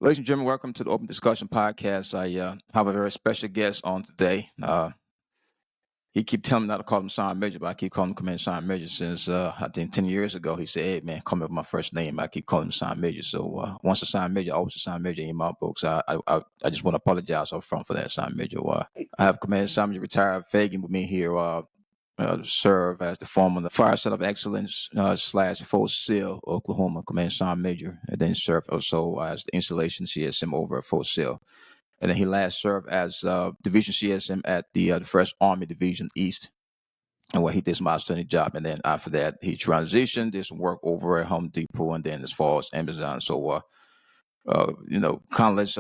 Ladies and gentlemen, welcome to the Open Discussion Podcast. I have a very special guest on today. He keep telling me not to call him Sergeant Major, but I keep calling him Command Sergeant Major since I think 10 years ago. He said, "Hey man, call me with my first name." I keep calling him Sergeant Major. So once a Sergeant Major, always a Sergeant Major in my books. I just want to apologize up front for that, Sergeant Major. I have Command Sergeant Major retired Fagan with me here. Serve as the former Fire Center of Excellence / Fort Sill, Oklahoma, Command Sergeant Major, and then served also as the installation CSM over at Fort Sill. And then he last served as Division CSM at the 1st Army Division East, and where he did some outstanding job. And then after that, he transitioned, did some work over at Home Depot, and then as far as Amazon. So countless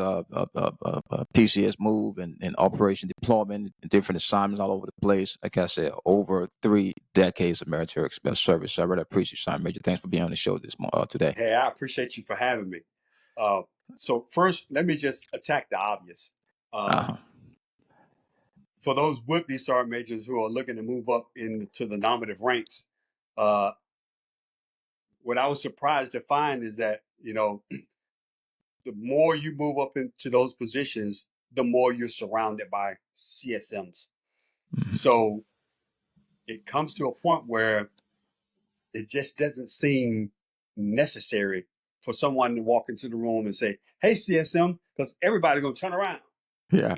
PCS move and operation deployment and different assignments all over the place. Like I said, over 3 decades of military service. So I really appreciate you, Sergeant Major. Thanks for being on the show today. Hey, I appreciate you for having me. So first, let me just attack the obvious. For those would-be sergeant majors who are looking to move up into the nominative ranks, what I was surprised to find is that, the more you move up into those positions, the more you're surrounded by CSMs. Mhm. So it comes to a point where it just doesn't seem necessary for someone to walk into the room and say, "Hey, CSM," because everybody's going to turn around. Yeah.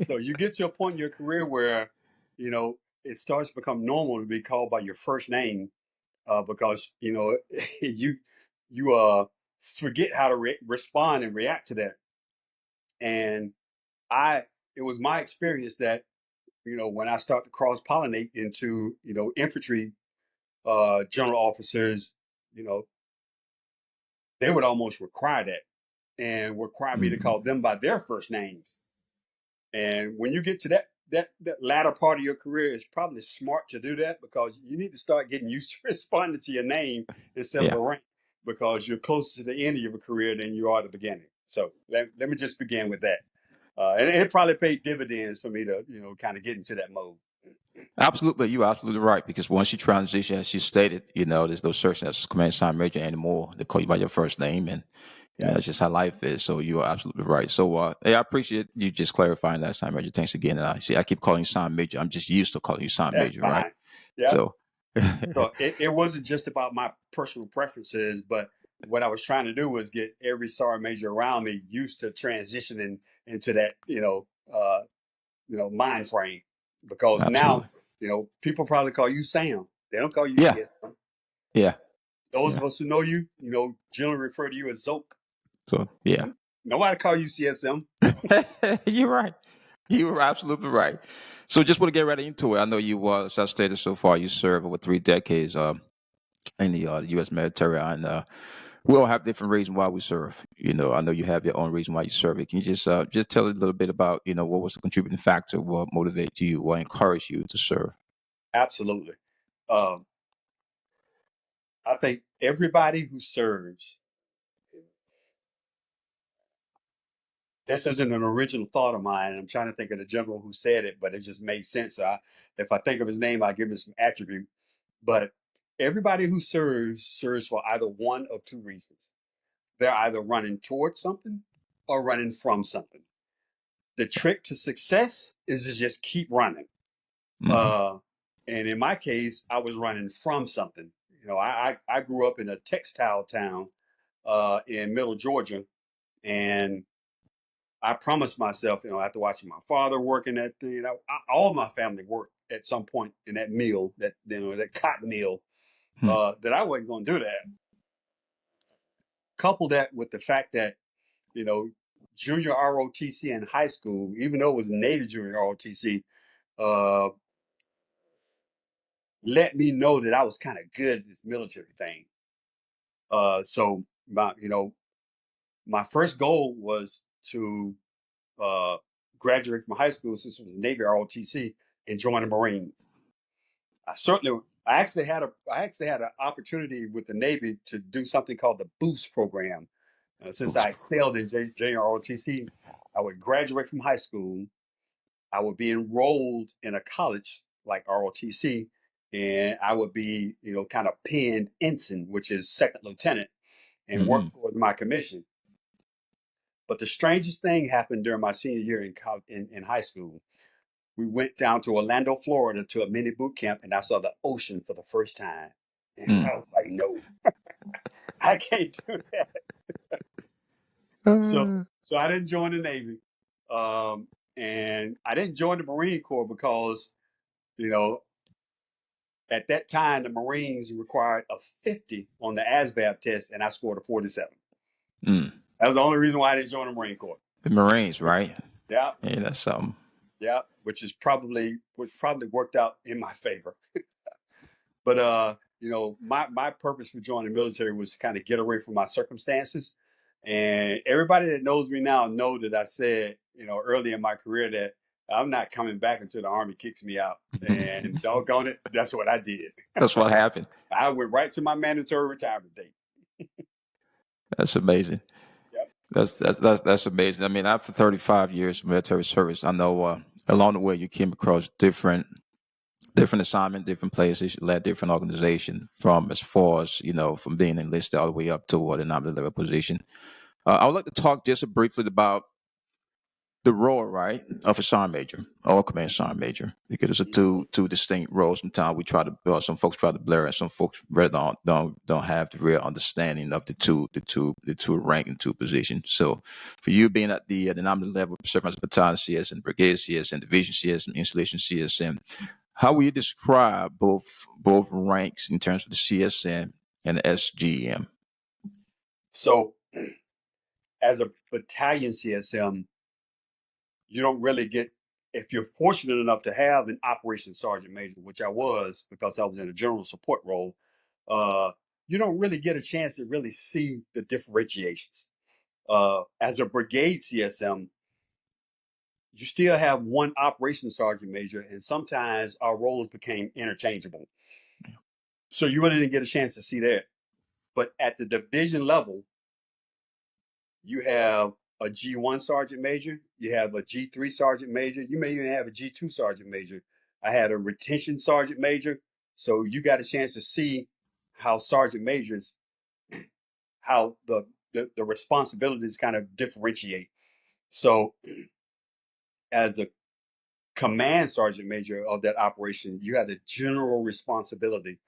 So you get to a point in your career where, it starts to become normal to be called by your first name because, you forget how to respond and react to that. And it was my experience that, when I start to cross pollinate into, infantry general officers, you know, they would almost require that and require me to Mhm. call them by their first names. And when you get to that latter part of your career, it's probably smart to do that because you need to start getting used to responding to your name instead of Yeah. a rank because you're closer to the end of your career than you are at the beginning. So let me just begin with that. And it probably paid dividends for me to, kind of get into that mode. Absolutely, you're absolutely right. Because once you transition, as you stated, there's no search as Command Sergeant Major anymore. They call you by your first name, and Yeah. that's just how life is. So you are absolutely right. So hey, I appreciate you just clarifying that, Sergeant Major. Thanks again. And I keep calling you Sergeant Major. I'm just used to calling you Sergeant That's Major, right? fine. Yeah. So So it wasn't just about my personal preferences, but what I was trying to do was get every sergeant major around me used to transitioning into that, mind frame. Because now, absolutely, people probably call you Sam. They don't call you yeah, CSM. yeah, Those yeah. of us who know you, generally refer to you as Zoke. So yeah, Nobody call you CSM. you're right. You were absolutely right. So just want to get right into it. I know you, as I stated so far, you served over 3 decades in the U.S. military, and we all have different reasons why we serve. I know you have your own reason why you serve. Can you just tell a little bit about what was the contributing factor, what motivated you, what encouraged you to serve? Absolutely. Um, I think everybody who serves, this isn't an original thought of mine. I'm trying to think of the general who said it, but it just made sense. So if I think of his name, I'll give him some attribute. But everybody who serves for either one of two reasons. They're either running towards something or running from something. The trick to success is to just keep running. Hmm. Uh, and in my case, I was running from something. I grew up in a textile town in middle Georgia, and I promised myself, after watching my father working that thing, all my family worked at some point in that mill, that cotton mill, Hmm. that I wasn't going to do that. Couple that with the fact that, you know, junior ROTC in high school, even though it was Navy junior ROTC, uh, let me know that I was kind of good at this military thing. So my first goal was to graduate from high school since it was Navy ROTC and join the Marines. I actually had an opportunity with the Navy to do something called the Boost program. Since I excelled in JROTC, I would graduate from high school. I would be enrolled in a college like ROTC, and I would be, kind of pinned ensign, which is second lieutenant, and Hmm. work towards my commission. But the strangest thing happened during my senior year in high school. We went down to Orlando, Florida, to a mini boot camp, and I saw the ocean for the first time. And Mm. I was like, no, I can't do that. So, Uh, so I didn't join the Navy, and I didn't join the Marine Corps because, you know, at that time the Marines required a 50 on the ASVAB test, and I scored a 47. mm. That was the only reason why I didn't join the Marine Corps. The Marines, right? Yeah, Yeah, that's something. yeah, which probably worked out in my favor. But my purpose for joining the military was to kind of get away from my circumstances. And everybody that knows me now know that I said, early in my career that I'm not coming back until the Army kicks me out. And doggone it, that's what I did. That's what happened. I went right to my mandatory retirement date. That's amazing. Yep. That's amazing. I mean, after 35 years of military service, I know along the way you came across different assignment, different places, you led different organization from as far as, from being enlisted all the way up to what a nominal level position. I would like to talk just briefly about the role, right, of a sergeant major or command sergeant major, because it's a two distinct roles. Sometimes we try to, some folks try to blur it, some folks really don't have the real understanding of the two rank and two positions. So, for you being at the nominal level, serving as a battalion CS and brigade CS and division CS and installation CSM, how will you describe both ranks in terms of the CSM and the SGM? So, as a battalion CSM, you don't really get, if you're fortunate enough to have an operations sergeant major, which I was because I was in a general support role, uh, you don't really get a chance to really see the differentiations. As a brigade CSM, you still have one operations sergeant major, and sometimes our roles became interchangeable. So you really didn't get a chance to see that. But at the division level, you have a G1 sergeant major, you have a G3 sergeant major, you may even have a G2 sergeant major. I had a retention sergeant major, so you got a chance to see how sergeant majors, how the responsibilities kind of differentiate. So, as a command sergeant major of that operation, you had the general responsibility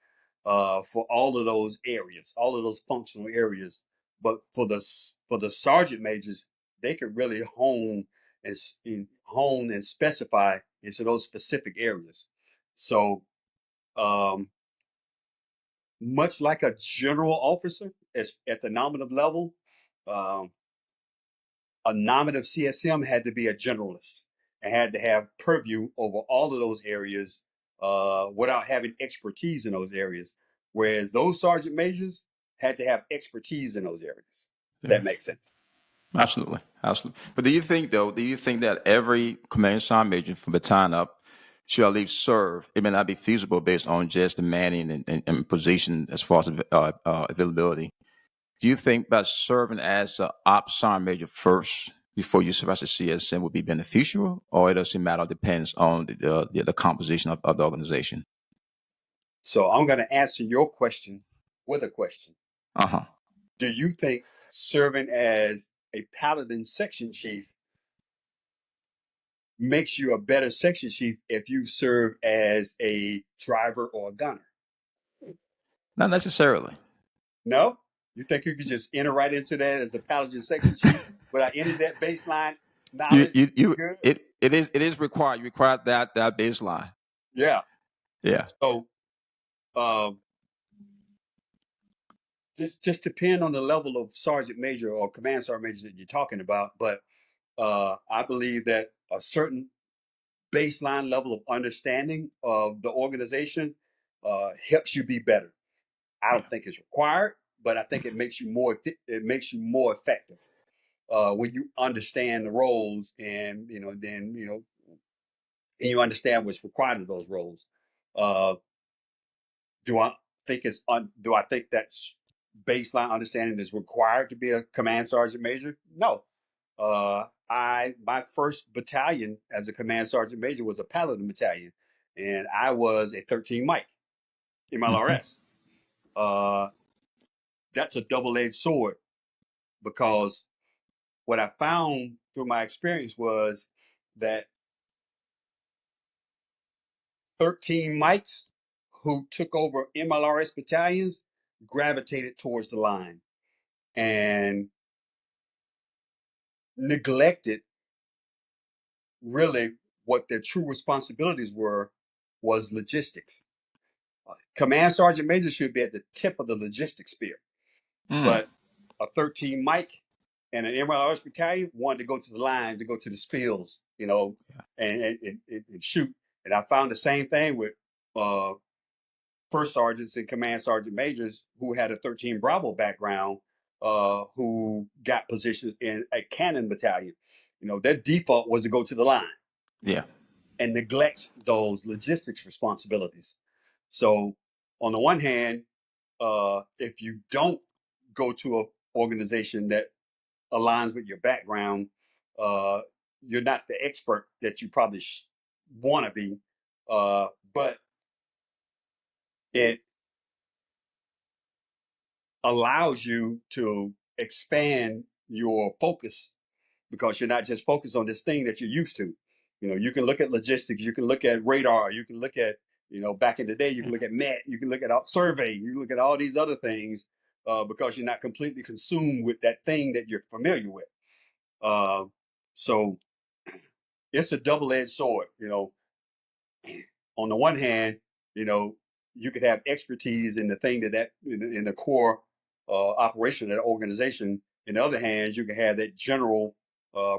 for all of those areas, all of those functional areas. But for the sergeant majors, they could really hone and specify into those specific areas. So, um, much like a general officer at the nominative level, um, a nominative CSM had to be a generalist and had to have purview over all of those areas without having expertise in those areas. Whereas those sergeant majors had to have expertise in those areas. Yeah. That makes sense. Absolutely, absolutely. But do you think that every command sergeant major from battalion up should at least serve? It may not be feasible based on just the manning and position as far as availability. Do you think that serving as an ops sergeant major first before you serve as a CSM would be beneficial, or it doesn't matter? It depends on the composition of the organization. So I'm going to answer your question with a question. Uh huh. Do you think serving as a paladin section chief makes you a better section chief if you serve as a driver or a gunner? Not necessarily. No? You think you could just enter right into that as a paladin section chief without any of that baseline You knowledge? you, You you good? it is required. You require that baseline. Yeah. Yeah. So um, just depend on the level of sergeant major or command sergeant major that you're talking about. But I believe that a certain baseline level of understanding of the organization helps you be better. I Yeah. don't think it's required, but I think it makes you more effective when you understand the roles and and you understand what's required of those roles. Uh, do I do I think that baseline understanding is required to be a command sergeant major? No. My first battalion as a command sergeant major was a Paladin battalion, and I was a 13 Mike Hmm. MLRS. Uh, that's a double-edged sword because what I found through my experience was that 13 mics who took over MLRS battalions gravitated towards the line and neglected really what their true responsibilities was logistics. Command sergeant major should be at the tip of the logistics spear, Mm. but a 13 mic and an MLRS battalion wanted to go to the line, to go to the spills, and shoot. And I found the same thing with uh, first sergeants and command sergeant majors who had a 13 Bravo background, who got positions in a cannon battalion. Their default was to go to the line Yeah. and neglect those logistics responsibilities. So, on the one hand, if you don't go to an organization that aligns with your background, uh, you're not the expert that you probably want to be. But it allows you to expand your focus because you're not just focused on this thing that you're used to. You can look at logistics, you can look at radar, you can look at, back in the day, you can look at MET, you can look at survey, you can look at all these other things, because you're not completely consumed with that thing that you're familiar with. So it's a double-edged sword. On the one hand, you know, you could have expertise in the thing that in the core operation of the organization. In the other hand, you can have that general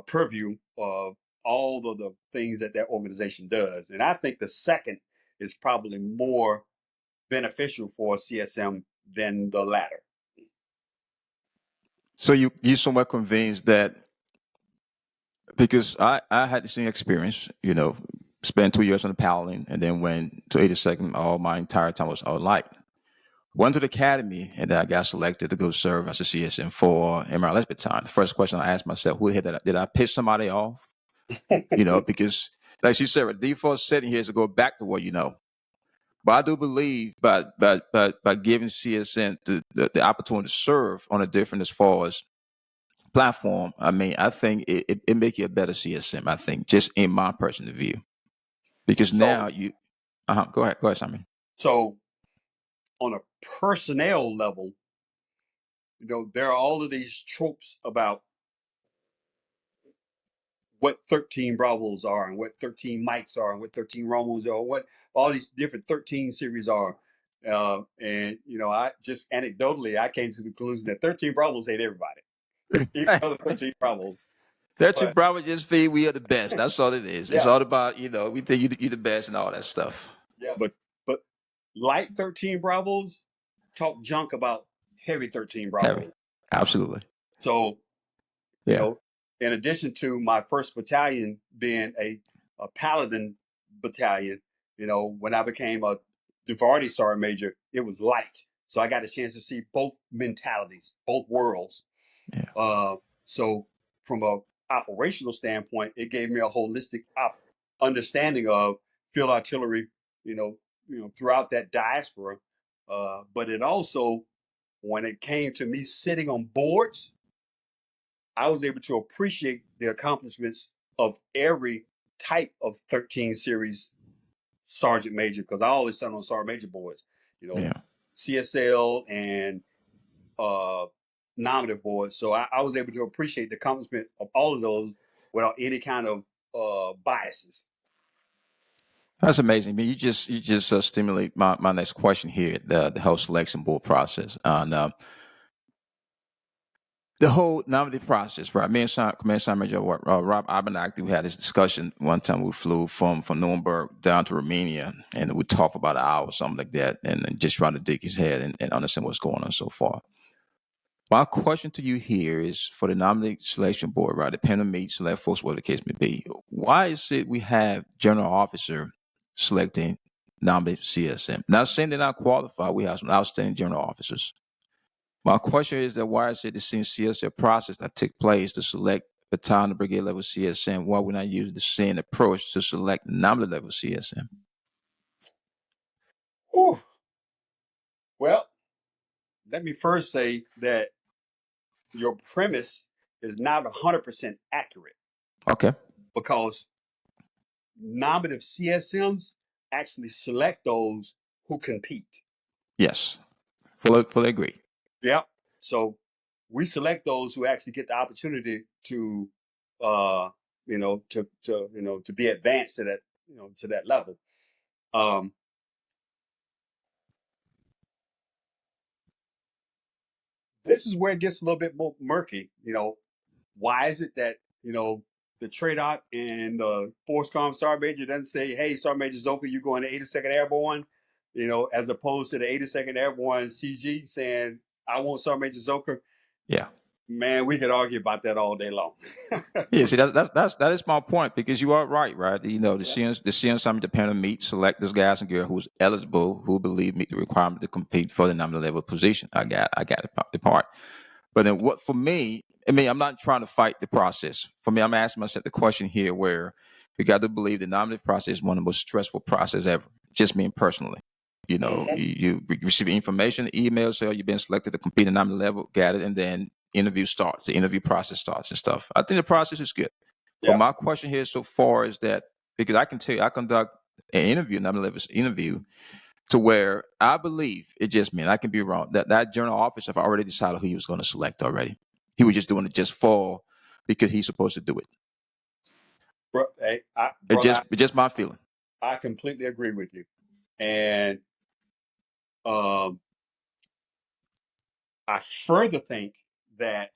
purview of all of the things that organization does. And I think the second is probably more beneficial for CSM than the latter. So you somewhat convinced that because I had the same experience, spent 2 years on the paladin and then went to 82nd. All my entire time was all light. Went to the academy and then I got selected to go serve as a CSM for MRLS battalion. The first question I asked myself, who the hell did I piss somebody off? Because like she said, the default setting here is to go back to what you know. But I do believe by giving CSM the opportunity to serve on a different as far as platform, I mean, I think it make you a better CSM, I think, just in my personal view. Because now So, you go ahead, Simon. so on a personnel level, there are all of these tropes about what 13 Bravos are and what 13 Mikes are and what 13 Romos are, what all these different 13 series are. And, I just anecdotally, I came to the conclusion that 13 Bravos hate everybody, even other 13 Bravos. That's your But brother just feel we are the best. That's all it is. It's yeah, all about, we think you the best and all that stuff. yeah. But light 13 Bravos talk junk about heavy 13 Heavy. Bravos. Absolutely. So, you Yeah. know, in addition to my first battalion being a paladin battalion, when I became a Duvardi sergeant major, it was light. So I got a chance to see both mentalities, both worlds. Yeah. So from a operational standpoint, it gave me a holistic understanding of field artillery, throughout that diaspora. But it also, when it came to me sitting on boards, I was able to appreciate the accomplishments of every type of 13 series sergeant major because I always sat on sergeant major boards, you know, Yeah. CSL and nominative boards. So I was able to appreciate the accomplishment of all of those without any kind of biases. That's amazing. I mean, you just stimulate my next question here, the whole selection board process. And the whole nominative process, right? Me and Command Sergeant Major Rob Abernathy, we had this discussion one time. We flew from Nuremberg down to Romania, and we talked for about an hour, something like that, and just trying to dig his head and understand what's going on so far. My question to you here is for the nominating selection board, right? The panel meet, select folks, whatever the case may be. Why is it we have general officer selecting nominated CSM? Not saying they're not qualified. We have some outstanding general officers. My question is that why is it the same CSM process that took place to select battalion and brigade level CSM? Why we're not using the same approach to select nominated level CSM? Whew. Well, let me first say that your premise is not 100% accurate Okay. because nominative CSMs actually select those who compete. Yes. Fully agree. Yep. So we select those who actually get the opportunity to, to be advanced to that, to that level. Um, this is where it gets a little bit more murky. Why is it that the TRADOC and the Force Com Sergeant Major doesn't say, "Hey, Sergeant Major Zoka, you going to 82nd Airborne," as opposed to the 82nd Airborne CG saying, "I want Sergeant Major Zoka." Yeah. Man, we could argue about that all day long. Yeah, see, that is my point, because you are right, right? The CN Summit Dependent meet select those guys and girls who's eligible, who believe meet the requirement to compete for the nominal level position. I got the part. But then what for me, I mean, I'm not trying to fight the process. For me, I'm asking myself the question here where we got to believe the nominative process is one of the most stressful process ever. Just me personally. Mhm. You receive information, email, say, oh, you've been selected to compete at nominal level, got it, and then interview starts, the interview process starts and stuff. I think the process is good. But Yeah. my question here so far is that, because I can tell you, I conduct an interview, nominal level interview, to where I believe it just meant, I can be wrong, that general officer have already decided who he was going to select already. He was just doing it just for because he's supposed to do it. Hey, It's just my feeling. I completely agree with you. And um, I further think that,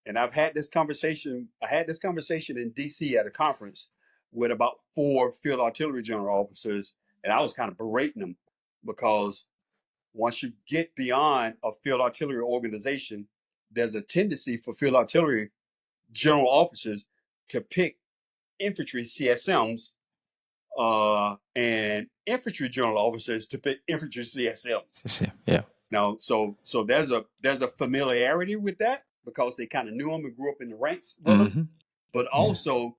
and I had this conversation in DC at a conference with about 4 field artillery general officers, and I was kind of berating them because once you get beyond a field artillery organization, there's a tendency for field artillery general officers to pick infantry CSMs and infantry general officers to pick infantry CSMs. Yeah. Now, so there's a familiarity with that because they kind of knew them and grew up in the ranks with them. Mm-hmm. But Yeah. also,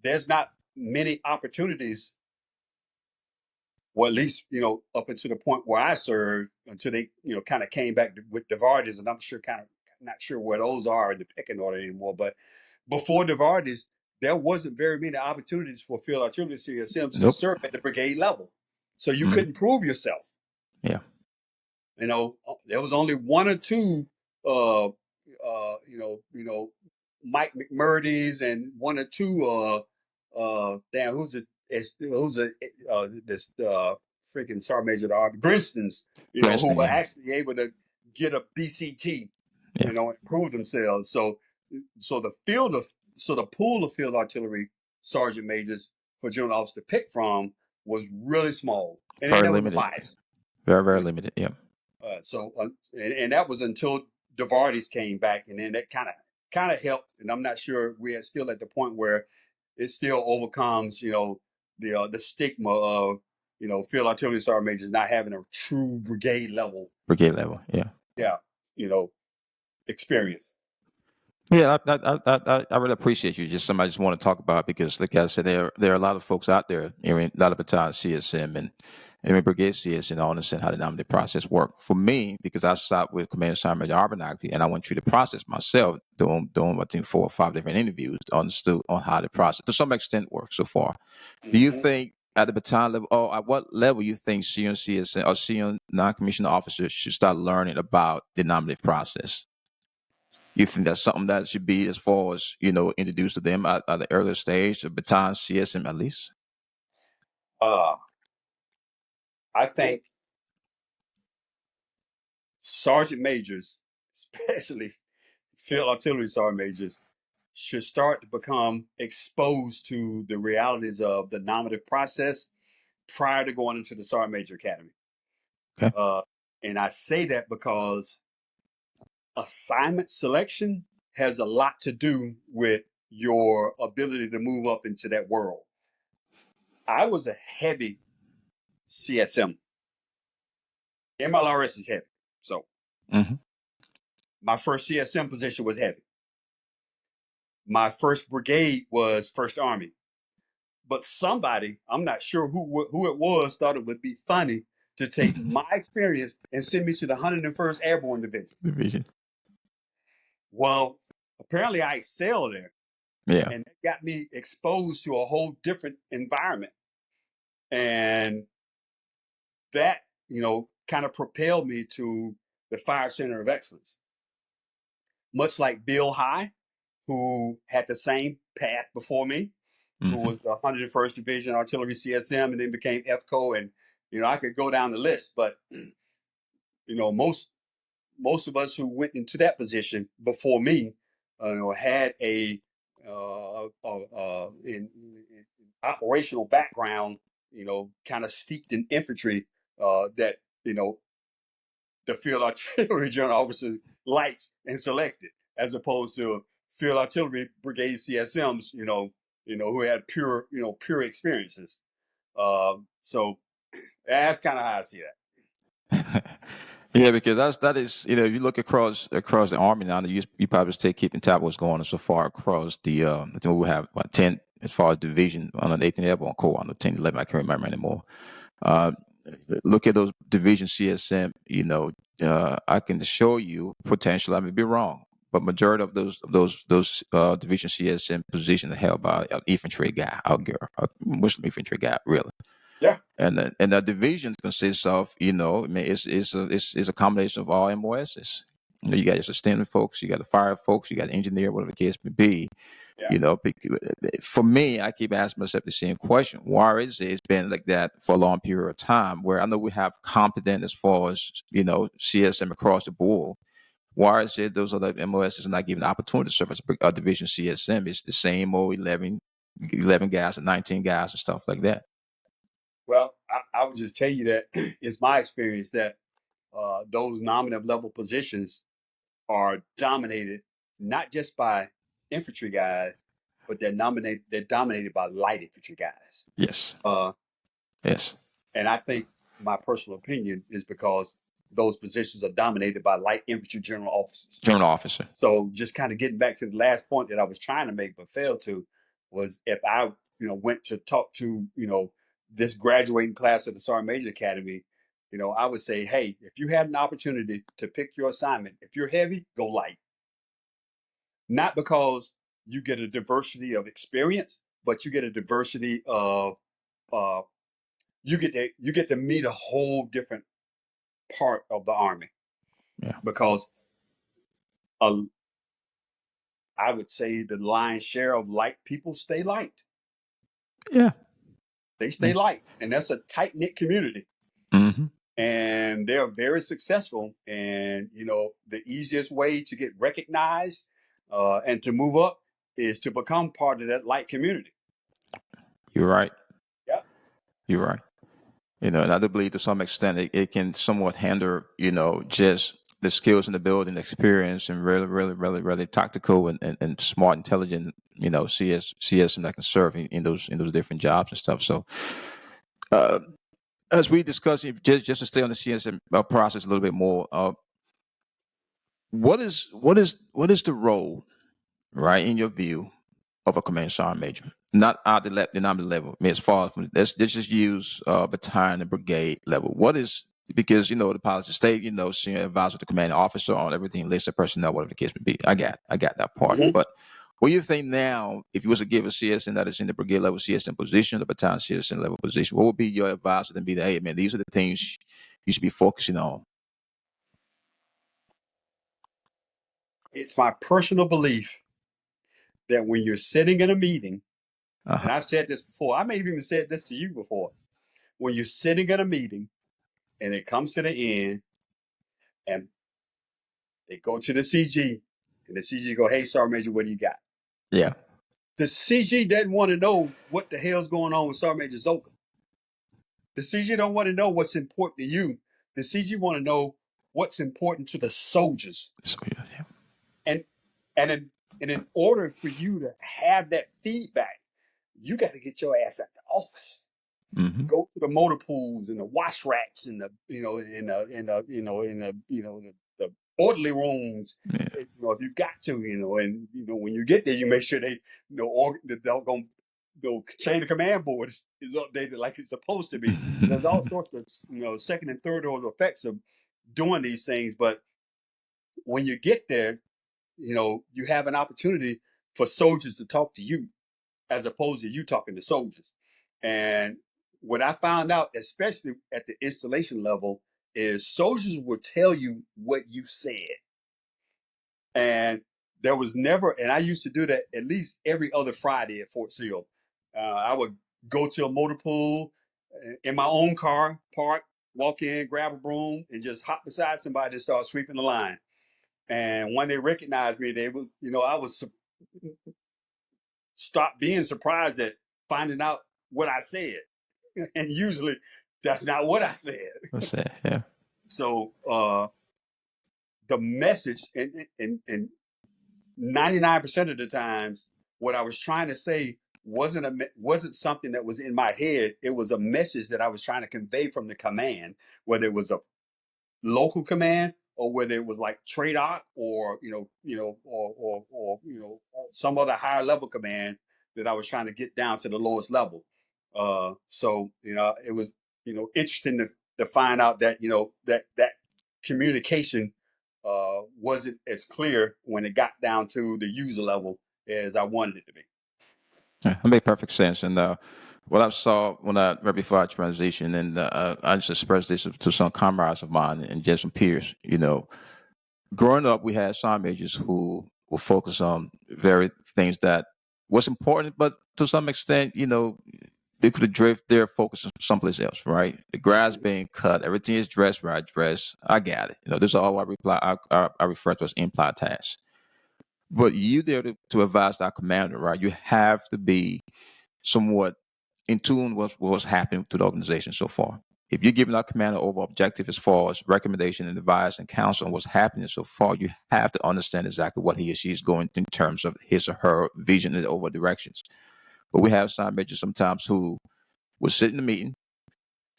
there's not many opportunities, well, at least up until the point where I served, until they kind of came back with Divardis, and I'm sure kind of not sure where those are in the pecking order anymore. But before Divardis, there wasn't very many opportunities for field artillery CSMs to Nope. serve at the brigade level, so you Mm-hmm. couldn't prove yourself. Yeah. There was only one or two, Mike McMurdy's and one or two, damn, this freaking Sergeant Major of the Army, Grinston's, who Princeton, were yeah. actually able to get a BCT, Yeah. and prove themselves. So the pool of field artillery sergeant majors for general officers to pick from was really small, and then Very there was the limited. bias. Very, very limited. Yeah. And that was until Divardis came back, and then that kind of helped. And I'm not sure we are still at the point where it still overcomes, the stigma of field artillery sergeant majors not having a true brigade level, Brigade level. Yeah. yeah, you know, experience. Yeah, I really appreciate you. Just somebody just want to talk about, because, like I said, there are a lot of folks out there, a lot of battalion CSM and brigade CSM, all understand how the nominative process work. For me, because I stopped with Commander Sergeant Major Abernathy, and I went through the process myself, doing I think 4 or 5 different interviews, understood on how the process to some extent works so far. Do you Mm-hmm. think at the battalion level, or at what level you think CN CSM or CN non-commissioned officers should start learning about the nominative process? You think that's something that should be, as far as introduced to them at the earlier stage of baton CSM at least? Uh, I think sergeant majors, especially field artillery sergeant majors, should start to become exposed to the realities of the nominative process prior to going into the sergeant major academy. Okay. Uh, and I say that because assignment selection has a lot to do with your ability to move up into that world. I was a heavy CSM. MLRS is heavy. So Mm-hmm. my first CSM position was heavy. My first brigade was First Army. But somebody, I'm not sure who it was, thought it would be funny to take my experience and send me to the 101st Airborne Division. Division. Well, apparently I excel there, Yeah. and that got me exposed to a whole different environment, and that kind of propelled me to the Fire Center of Excellence. Much like Bill High, who had the same path before me, who Hmm. was the 101st Division Artillery CSM and then became FCO, and I could go down the list, but most of us who went into that position before me, had a in operational background, kind of steeped in infantry, that the field artillery general officer likes and selected, as opposed to field artillery brigade CSMs, who had pure experiences. So that's kind of how I see that. Yeah, because that is, if you look across the army now, you probably stay keeping tab what's going on so far across the. I think we have what 10 as far as division on the 18th Airborne Corps on the 10, 11. I can't remember anymore. Uh, Look at those division CSM. I can show you potential. I may be wrong, but majority of those division CSM positions are held by an infantry guy out there, a Muslim infantry guy, really. Yeah. And the division consists of, I mean, it's a combination of all MOSs. You got your sustainment folks, you got the fire folks, you got the engineer, whatever the case may be. Yeah. For me, I keep asking myself the same question: why is it? It's been like that for a long period of time. Where I know we have competent as far as CSM across the board. Why is it those other MOSs are not given the opportunity to serve as a division CSM? It's the same old 11 guys and 19 guys and stuff like that. Well, I would just tell you that it's my experience that those nominative level positions are dominated not just by infantry guys, but they're dominated by light infantry guys. Yes. Uh, Yes. and I think my personal opinion is because those positions are dominated by light infantry general officers. General officer. So just kind of getting back to the last point that I was trying to make but failed to, was if I went to talk to this graduating class of the Sergeant Major Academy, I would say, hey, if you had an opportunity to pick your assignment, if you're heavy, go light. Not because you get a diversity of experience, but you get a diversity of uh, you get to meet a whole different part of the Army, Yeah. because uh, I would say the lion's share of light people stay light. Yeah. They stay Yeah. light, and that's a tight knit community, Hmm. and they're very successful. And the easiest way to get recognized and to move up is to become part of that light community. You're right. Yeah. You're right. And I do believe to some extent it can somewhat hinder, just the skills and ability and experience and really, really, really, really tactical and smart, intelligent, CS and that can serve in those different jobs and stuff. So, uh, as we discussed, just to stay on the CSM process a little bit more, what is the role, right, in your view, of a command sergeant major? Not at the nominal level. I mean, as far as let's just use battalion and brigade level. What is, because the policy state, senior advisor to commanding officer on everything, list of personnel, whatever the case may be. I got that part. Mhm. But what do you think now, if you was to give a CSN that is in the brigade level CSN position, the battalion CSN level position, what would be your advisor to be the, hey man, these are the things you should be focusing on? It's my personal belief that when you're sitting in a meeting, Uh-huh. and I've said this before, I may have even said this to you before, when you're sitting in a meeting and it comes to the end and they go to the CG and the CG go, hey, Sergeant Major, what do you got? Yeah. The CG doesn't want to know what the hell's going on with Sergeant Major Zoka. The CG don't want to know what's important to you. The CG want to know what's important to the soldiers. So yeah. And and in order for you to have that feedback, you got to get your ass at the office. Mm-hmm. Go to the motor pools and the wash racks and the the orderly rooms. Yeah. If you got to, and when you get there, you make sure they the doggone chain of command board is updated like it's supposed to be. There's all sorts of second and third order effects of doing these things, but when you get there, you have an opportunity for soldiers to talk to you as opposed to you talking to soldiers. And what I found out, especially at the installation level, is soldiers will tell you what you said. And there was never, and I used to do that at least every other Friday at Fort Sill. I would go to a motor pool in my own car, park, walk in, grab a broom, and just hop beside somebody and start sweeping the line. And when they recognized me, they would, I was stop being surprised at finding out what I said. And usually that's not what I said. That's it. Yeah. So the message, and 99% of the times, what I was trying to say wasn't something that was in my head. It was a message that I was trying to convey from the command, whether it was a local command or whether it was like TRADOC or some other higher level command that I was trying to get down to the lowest level. So it was interesting to find out that that communication wasn't as clear when it got down to the user level as I wanted it to be. Yeah, that made perfect sense. And what I saw right before I transitioned, and I just expressed this to some comrades of mine and just some peers. Growing up, we had sergeant majors who will focus on very things that was important, but to some extent, they could have drift their focus someplace else, right? The grass being cut, everything is dressed where I dress. I got it. This is all I refer to as implied tasks. But you there to advise our commander, right? You have to be somewhat in tune with what's happening to the organization so far. If you're giving our commander over objective as far as recommendation and advice and counsel on what's happening so far, you have to understand exactly what he or she is going in terms of his or her vision and over directions. But we have sergeant majors sometimes who will sit in the meeting,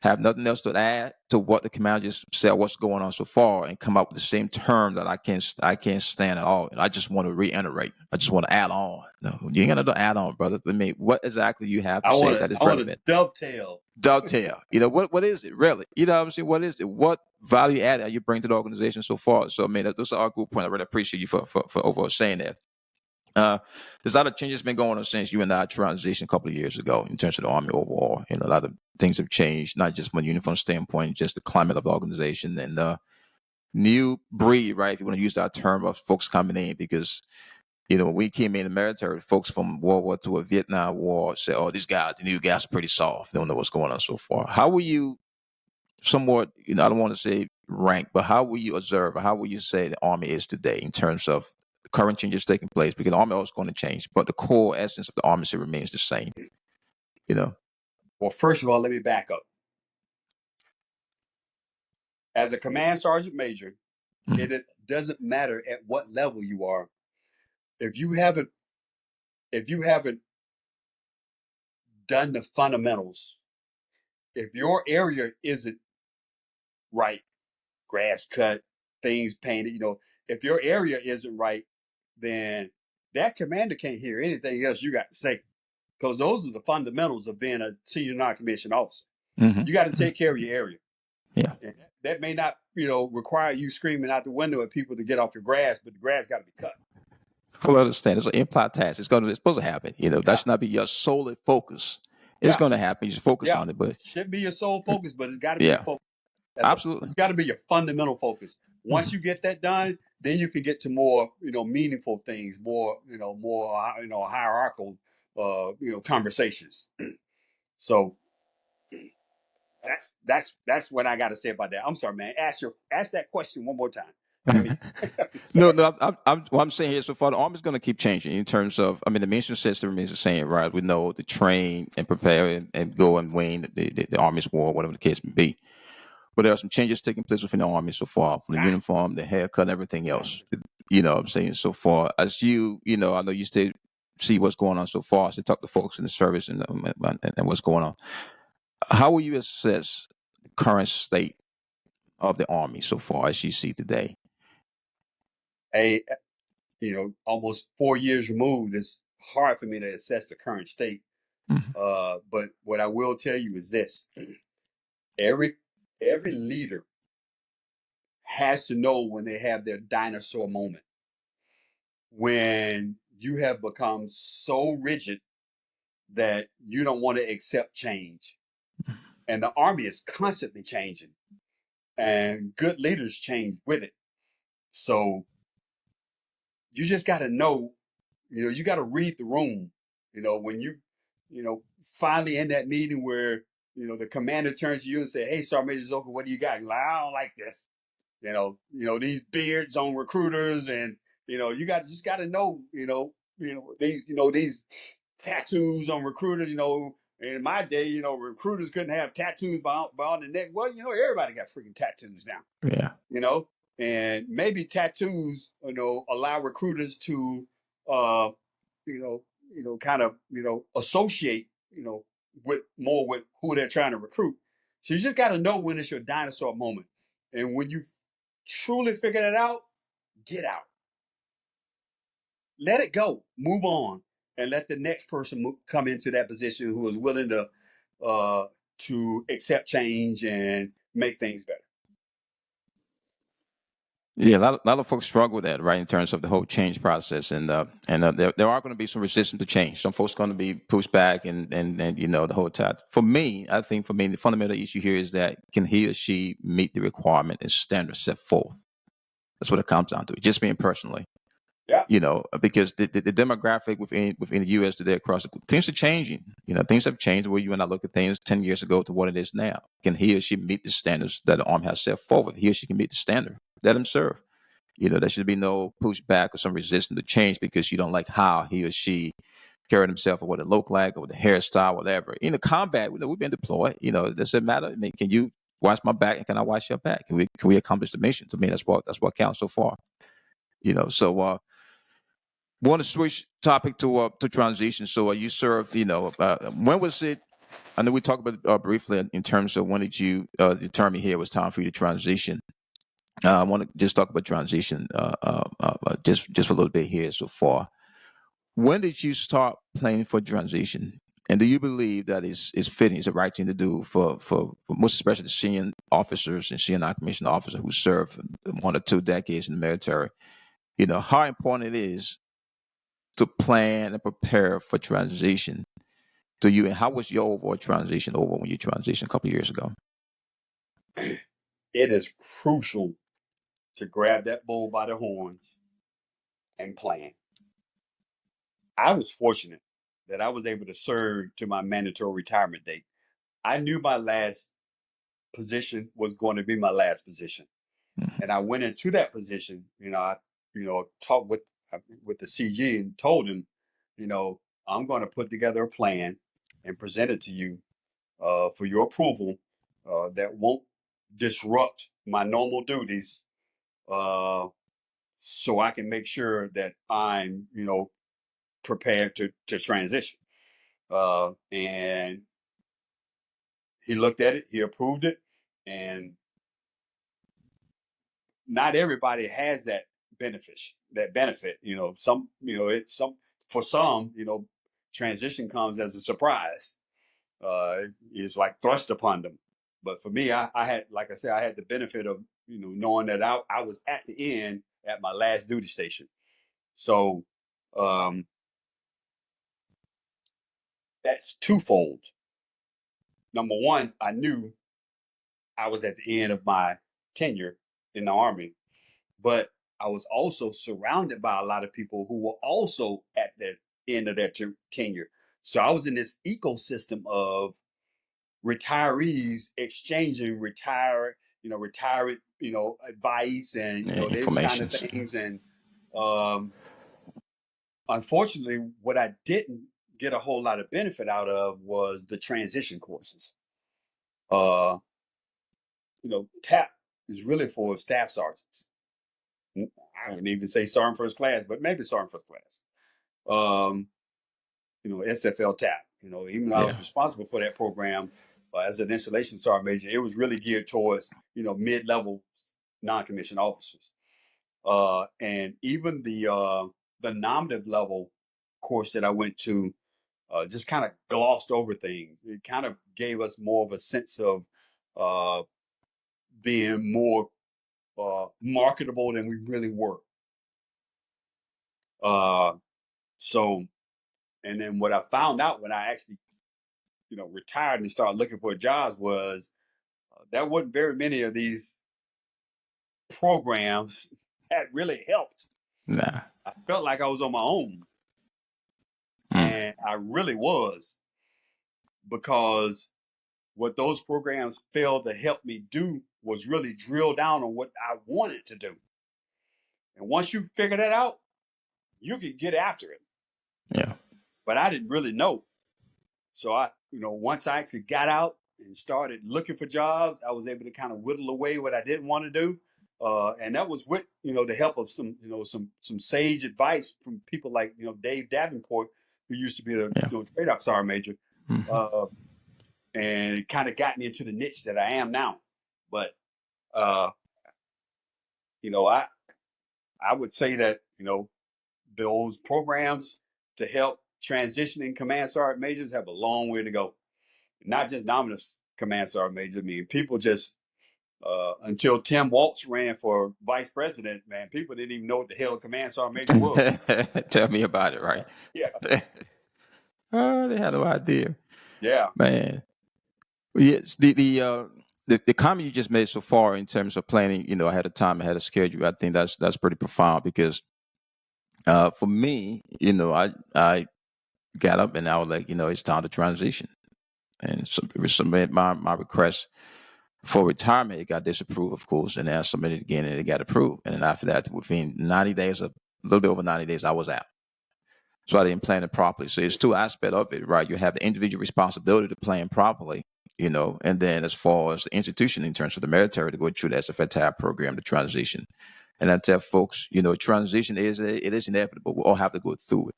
have nothing else to add to what the commander just said, what's going on so far, and come up with the same term that I can't stand at all. And I just want to reiterate. I just want to add on. No, you ain't got to add on, brother. I mean, what exactly you have to say that is I want to relevant? dovetail. Dovetail. What is it really? You know what I'm saying? What is it? What value add are you bring to the organization so far? So I mean, those are our good point. I really appreciate you for overall saying that. There's a lot of changes been going on since you and I transitioned a couple of years ago in terms of the Army overall. And a lot of things have changed, not just from a uniform standpoint, just the climate of the organization and new breed, right? If you want to use that term of folks coming in, because when we came in the military, folks from World War II or Vietnam War said, "Oh, the new guys are pretty soft. They don't know what's going on so far." How will you somewhat, I don't want to say rank, but how will you observe, or how will you say the Army is today in terms of the current changes taking place? Because the Army is going to change, but the core essence of the Army still remains the same, you know? Well, first of all, let me back up. As a command sergeant major, Mhm. it doesn't matter at what level you are. If you haven't done the fundamentals, if your area isn't right, grass cut, things painted, if your area isn't right, then that commander can't hear anything else you got to say. Because those are the fundamentals of being a senior non-commissioned officer. Mhm. You got to Mhm. take care of your area. Yeah. And that may not, require you screaming out the window at people to get off your grass, but the grass got to be cut. Fully understand. It's an implied task. It's supposed to happen. That Yeah, should not be your solely focus. It's yeah, going to happen. You should focus yeah. on it, but Should be your sole focus, but it's got to be your yeah, focus. absolutely. It's got to be your fundamental focus. Once Mhm. you get that done, then you can get to more, meaningful things, more, hierarchical, conversations. So that's what I got to say about that. I'm sorry, man. Ask that question one more time. Let me. No, Sorry. no. What I'm saying here so far, the Army's going to keep changing in terms of. I mean, the mission system remains the same, right? We know to train and prepare and go and win the Army's war, whatever the case may be. But there are some changes taking place within the Army so far, from the uniform, the haircut, and everything else. What I'm saying so far. As I know you still see what's going on so far. So talk to folks in the service and what's going on. How will you assess the current state of the Army so far as you see today? A almost 4 years removed, it's hard for me to assess the current state. Mhm. But what I will tell you is this: every leader has to know when they have their dinosaur moment. when you have become so rigid that you don't want to accept change. And the Army is constantly changing, and good leaders change with it. So you just got to know, you got to read the room. When finally in that meeting where, the commander turns to you and say, "Hey, Sergeant Major Zoka, what do you got?" You're like, "I don't like this. These beards on recruiters, and just got to know, these tattoos on recruiters. In my day, recruiters couldn't have tattoos on the neck. Well, everybody got freaking tattoos now. Yeah. And maybe tattoos, allow recruiters to, uh, kind of, associate, with who they're trying to recruit. So you just got to know when it's your dinosaur moment, and when you truly figure that out, get out, let it go, move on, and let the next person come into that position who is willing to accept change and make things better. Yeah, a lot of folks struggle with that, right, in terms of the whole change process, and there are going to be some resistance to change. Some folks going to be pushed back, and the whole time. For me, I think the fundamental issue here is that can he or she meet the requirement and standards set forth? That's what it comes down to. Just being personally, Yeah. Because the demographic within the U.S. today across things are changing. Things have changed where you and I look at things 10 years ago to what it is now. Can he or she meet the standards that the Army has set forward? He or she can meet the standard. Let him serve. There should be no pushback or some resistance to change because you don't like how he or she carried himself or what it looked like or the hairstyle, whatever. In the combat, we've been deployed. It doesn't matter. I mean, can you watch my back and can I watch your back? Can we accomplish the mission? To me, that's what counts so far. So want to switch topic to transition. So you served. When was it? I know we talked about briefly in terms of when did you determine here it was time for you to transition. I want to just talk about transition just for a little bit here so far. When did you start planning for transition? And do you believe that is fitting, is the right thing to do for most especially the senior officers and senior non-commissioned officers who serve 1 or 2 decades in the military? How important it is to plan and prepare for transition to you, and how was your overall transition over when you transitioned a couple of years ago? It is crucial to grab that bull by the horns and plan. I was fortunate that I was able to serve to my mandatory retirement date. I knew my last position was going to be my last position, and I went into that position. I talked with the CG and told him, I'm going to put together a plan and present it to you for your approval that won't disrupt my normal duties, so I can make sure that I'm prepared to transition. And he looked at it, he approved it, and not everybody has that benefit. Some, for some, transition comes as a surprise. It's like thrust upon them. But for me, I had, like I said, I had the benefit of, knowing that I was at the end at my last duty station. So um, that's twofold. Number one, I knew I was at the end of my tenure in the Army, but I was also surrounded by a lot of people who were also at the end of their tenure. So I was in this ecosystem of retirees exchanging retirement, advice and, these kind of Informations. things. And um, unfortunately, what I didn't get a whole lot of benefit out of was the transition courses. Uh, TAP is really for staff sergeants. I wouldn't even say sergeant first class, but maybe sergeant first class. Um, SFL TAP. Even though I was Yeah. responsible for that program as an installation sergeant major, it was really geared towards mid-level non-commissioned officers. And even the nominative level course that I went to just kind of glossed over things. It kind of gave us more of a sense of uh, being more marketable than we really were. So, and then what I found out when I actually, retired and started looking for jobs was there wasn't very many of these programs that really helped. Nah. I felt like I was on my own, Mm. and I really was, because what those programs failed to help me do was really drill down on what I wanted to do. And once you figure that out, you can get after it. Yeah. But I didn't really know. So once I actually got out and started looking for jobs, I was able to kind of whittle away what I didn't want to do. And that was with, the help of some sage advice from people like, Dave Davenport, who used to be a Yeah. trade off sergeant major. Mm-hmm. And it kind of got me into the niche that I am now. But, uh, I would say that, those programs to help transitioning command sergeant majors have a long way to go. Not just nominal command sergeant major. I mean, people just until Tim Waltz ran for vice president, man, people didn't even know what the hell a command sergeant major was. Tell me about it, right? Yeah, Oh, they had no idea, yeah. man. Yes, the comment you just made so far in terms of planning, ahead of time, ahead of schedule, I think that's pretty profound because for me, I got up and I was like, it's time to transition, and so submit my request for retirement. It got disapproved, of course, and then I submitted again and it got approved. And then after that, within 90 days, a little bit over 90 days, I was out. So I didn't plan it properly. So it's two aspects of it, right? You have the individual responsibility to plan properly, and then as far as the institution in terms of the military to go through that SFTI program, the transition. And I tell folks, transition it is inevitable. We all have to go through it.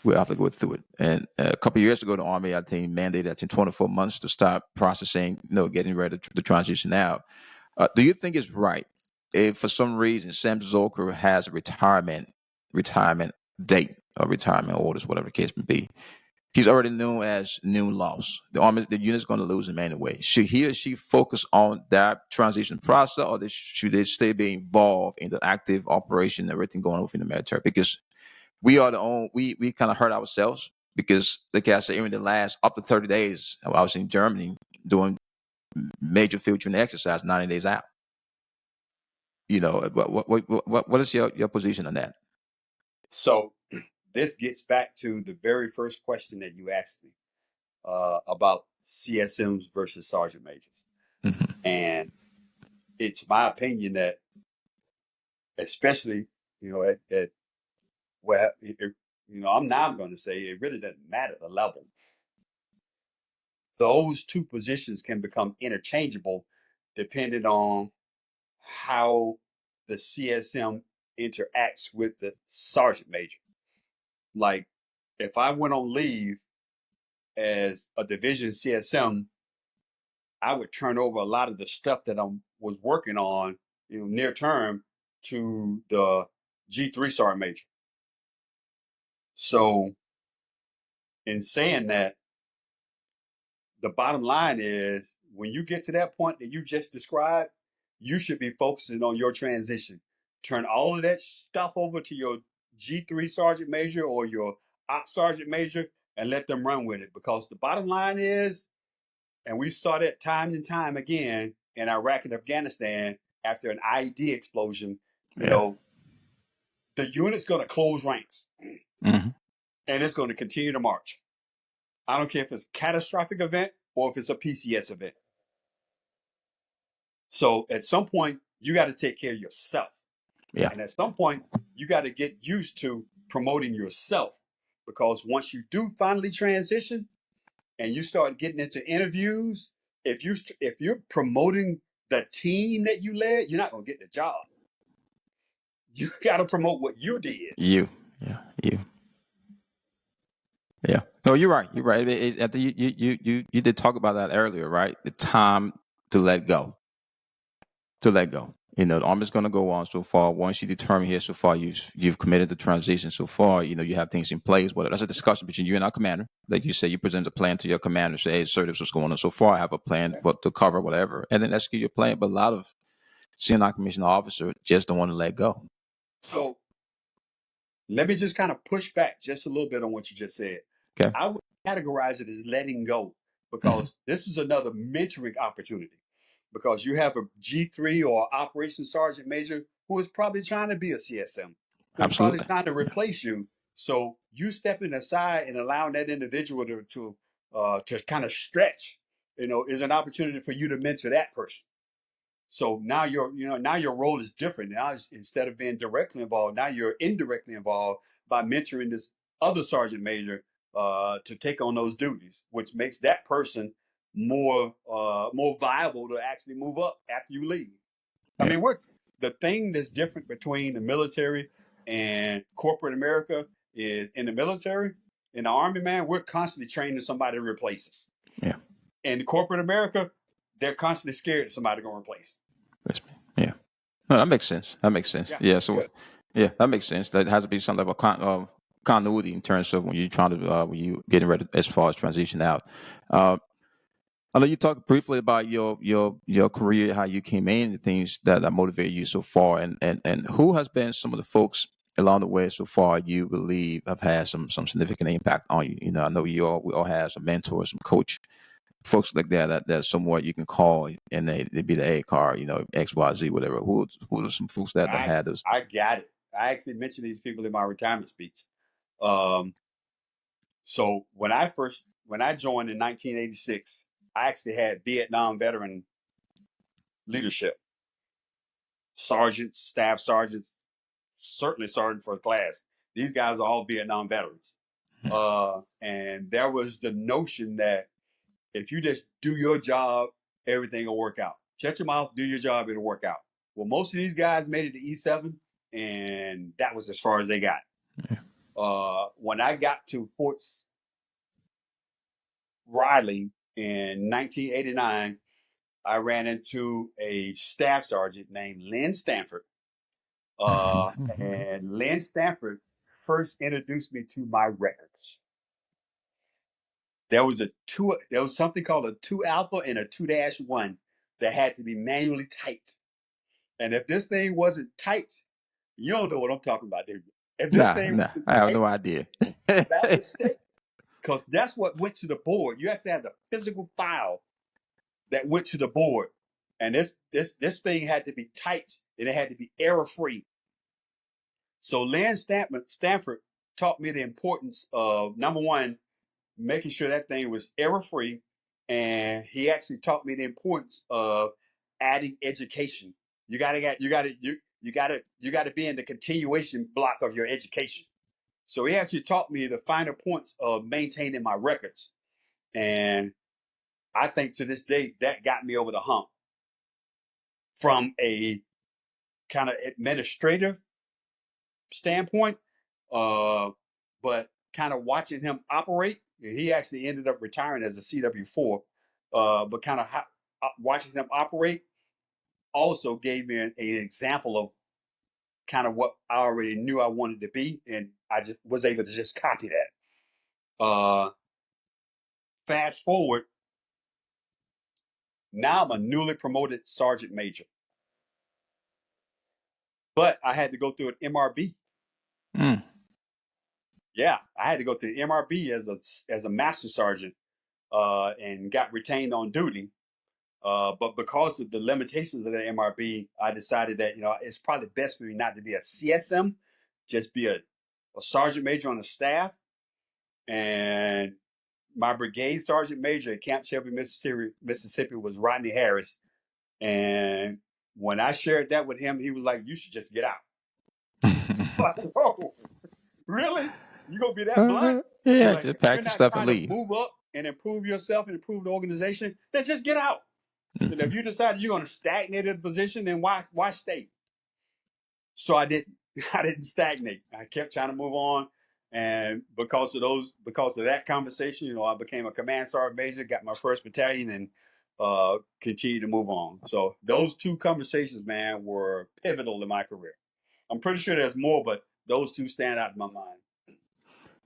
We have to go through it. And a couple of years ago, the Army, I think, mandated that in 24 months to start processing, getting ready to transition out. Do you think it's right if for some reason Sam Zucker has a retirement date or retirement orders, whatever the case may be? He's already known as new loss. The unit's going to lose him anyway. Should he or she focus on that transition process, or should they still be involved in the active operation, everything going on within the military? Because we are we kind of hurt ourselves because, like I said, even the last up to 30 days, I was in Germany doing major field training exercise 90 days out. What is your position on that? So this gets back to the very first question that you asked me about CSMs versus sergeant majors, Mm-hmm. and it's my opinion that, especially at well, I'm now going to say it really doesn't matter the level. Those two positions can become interchangeable depending on how the CSM interacts with the sergeant major. Like, if I went on leave as a division CSM, I would turn over a lot of the stuff that I was working on, near term, to the G3 sergeant major. So, in saying that, the bottom line is when you get to that point that you just described, you should be focusing on your transition. Turn all of that stuff over to your G3 sergeant major or your op sergeant major and let them run with it. Because the bottom line is, and we saw that time and time again in Iraq and Afghanistan after an IED explosion, Yeah. the unit's going to close ranks Mm-hmm. and it's going to continue to march. I don't care if it's a catastrophic event or if it's a PCS event. So at some point, you got to take care of yourself. Yeah. And at some point, you got to get used to promoting yourself. Because once you do finally transition and you start getting into interviews, if you're promoting the team that you led, you're not going to get the job. You got to promote what you did. You. Yeah. You. Yeah. No, you're right. You're right. I think you did talk about that earlier, right? The time to let go. To let go. The army's going to go on so far. Once you determine here so far, you've committed the transition so far. You have things in place. But that's a discussion between you and our commander. Like you say, you present a plan to your commander. Say, hey, sir, this is what's going on so far. I have a plan, what to cover, whatever, and then execute your plan. But a lot of senior commissioned officers just don't want to let go. So Let me just kind of push back just a little bit on what you just said. Okay. I would categorize it as letting go, Mhm. because this is another mentoring opportunity. Because you have a G3 or operations sergeant major who is probably trying to be a CSM, who is probably Absolutely. trying to Yeah. replace you. So you stepping aside and allowing that individual to kind of stretch, is an opportunity for you to mentor that person. So now your role is different. Now, instead of being directly involved, now you're indirectly involved by mentoring this other sergeant major to take on those duties, which makes that person more viable to actually move up after you leave. I Yeah. mean, we're the thing that's different between the military and corporate America is in the military, in the army, man, we're constantly training somebody to replace us. Yeah. In corporate America, they're constantly scared somebody going to replace. Yes, ma'am. Yeah. No, that makes sense. That makes sense. Yeah, Yeah. So, good. yeah, that makes sense. That has to be some level of continuity in terms of when you're trying to when you getting ready as far as transition out. Uh, I know you talked briefly about your career, how you came in, the things that motivated you so far, and who has been some of the folks along the way so far you believe have had some significant impact on you. I know we all have some mentors, some coach, folks like that's somewhat you can call and they be the A card, XYZ, whatever. Who are some folks that I had those? I got it. I actually mentioned these people in my retirement speech. Um, so when I joined in 1986, I actually had Vietnam veteran leadership, sergeants, staff sergeants, certainly sergeant first class. These guys are all Vietnam veterans, and there was the notion that if you just do your job, everything will work out. Shut your mouth, do your job, it'll work out. Well, most of these guys made it to E7, and that was as far as they got. Yeah. When I got to Fort Riley in 1989, I ran into a staff sergeant named Lynn Stanford. Mhm. And Lynn Stanford first introduced me to my records. There was something called a 2 alpha and a 2-1 that had to be manually typed. And if this thing wasn't typed, you don't know what I'm talking about, do you? If this Nah, thing nah, wasn't I have no typed, idea. that mistake, because that's what went to the board. You have to have the physical file that went to the board. And this thing had to be typed and it had to be error free. So Stanford taught me the importance of, number one, making sure that thing was error free, and he actually taught me the importance of adding education. You gotta be in the continuation block of your education. So he actually taught me the finer points of maintaining my records, and I think to this day that got me over the hump from a kind of administrative standpoint, uh, but kind of watching him operate. He actually ended up retiring as a CW4, but kind of watching him operate also gave me an example of kind of what I already knew I wanted to be, and I just was able to just copy that. Fast forward, now I'm a newly promoted sergeant major, but I had to go through an MRB. Mm. Yeah, I had to go through the MRB as a master sergeant, and got retained on duty. But because of the limitations of the MRB, I decided that it's probably best for me not to be a CSM, just be a sergeant major on the staff. And my brigade sergeant major at Camp Shelby, Mississippi was Rodney Harris. And when I shared that with him, he was like, "You should just get out." Like, whoa, really? You gonna be that blunt? He's Yeah, like, just if pack you're your not stuff and trying to leave. move up and improve yourself and improve the organization, then just get out. And if you decide you're going to stagnate in a position, then why stay? So I didn't. I didn't stagnate. I kept trying to move on, and because of that conversation, I became a command sergeant major, got my first battalion, and continued to move on. So those two conversations, man, were pivotal in my career. I'm pretty sure there's more, but those two stand out in my mind.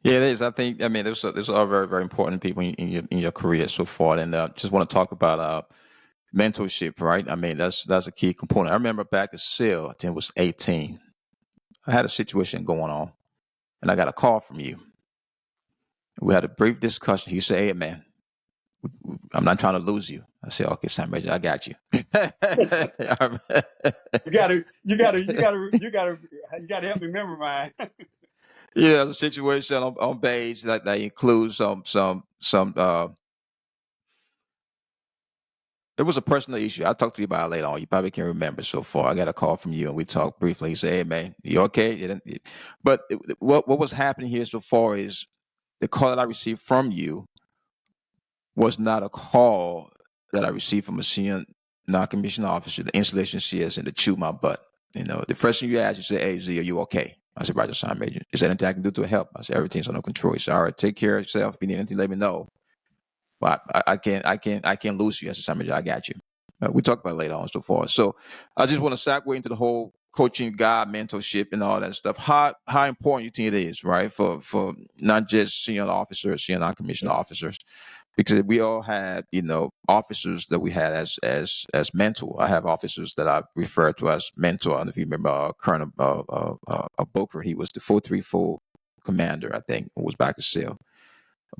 Yeah, it is. I think. I mean, there's are very very important people in your career so far, and just want to talk about mentorship, right? I mean, that's a key component. I remember back at SEAL, I think it was 18. I had a situation going on. and I got a call from you. We had a brief discussion. He said, "Hey, man, I'm not trying to lose you." I said, "Okay, Sam Major, I got you." You gotta help me remember mine. Yeah, the situation on page that includes some. It was a personal issue. I'll talk to you about it later on. You probably can remember so far. I got a call from you and we talked briefly. He said, "Hey, man, you okay?" But what was happening here so far is the call that I received from you was not a call that I received from a senior non-commissioned officer, the installation CSM, to chew my butt. The first thing you asked, you said, "Hey, Z, are you okay?" I said, "Roger, Sergeant Major. Is there anything I can do to help?" I said, "Everything's under control." He said, "All right, take care of yourself. If you need anything, let me know. But I can't lose you." I said, "Sergeant Major, I got you." We talked about it later on and so forth. So I just want to segue into the whole coaching, guide, mentorship, and all that stuff. How important you think it is, right, for not just senior officers, senior non-commissioned officers, because we all had, officers that we had as mentor. I have officers that I refer to as mentor. I don't know if you remember Colonel Booker. He was the 434 commander, I think, who was back to SEAL.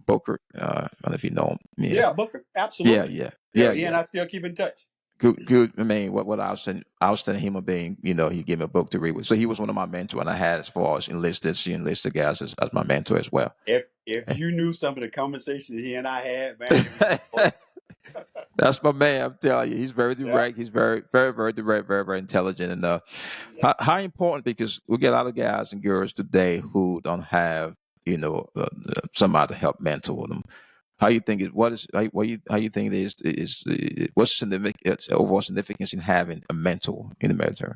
Booker, I don't know if you know him. Yeah, Yeah, Booker, yeah, absolutely. yeah, Yeah, yeah, he and yeah. I still keep in touch. Good. I mean, what outstanding human being. He gave me a book to read with. So he was one of my mentors, and I had as far as enlisted guys as my mentor as well. If you knew some of the conversations he and I had, man, it was just That's my man. I'm telling you, he's very yeah, direct. He's very, very, very direct, very, very intelligent, and yeah. how important, because we get a lot of guys and girls today who don't have somebody to help mentor them. How you think it? How you think it is what's significant overall significance in having a mentor in the military?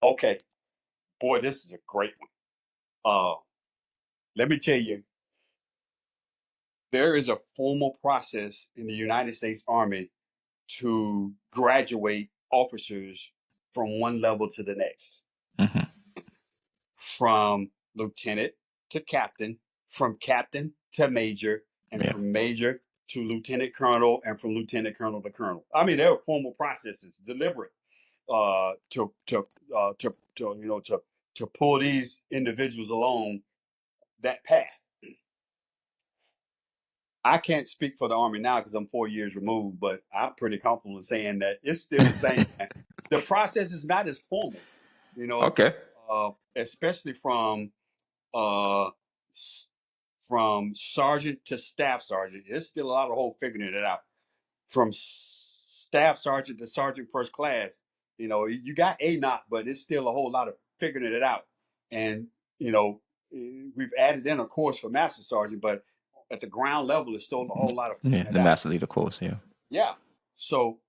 Okay, boy, this is a great one. Let me tell you, there is a formal process in the United States Army to graduate officers from one level to the next, Hmm. from lieutenant to captain, from captain to major, and Yeah, from major to lieutenant colonel, and from lieutenant colonel to colonel. I mean, there are formal processes, deliberate, to pull these individuals along that path. I can't speak for the Army now because I'm 4 years removed, but I'm pretty comfortable in saying that it's still the same. The process is not as formal, you know, okay. especially uh, from sergeant to staff sergeant. There's still a lot of whole figuring it out. From staff sergeant to sergeant first class, you got a knot, but it's still a whole lot of figuring it out. And you know, we've added in a course for master sergeant, but at the ground level, it's still a whole lot of Yeah, figuring the it out. master leader course. Yeah. Yeah. So,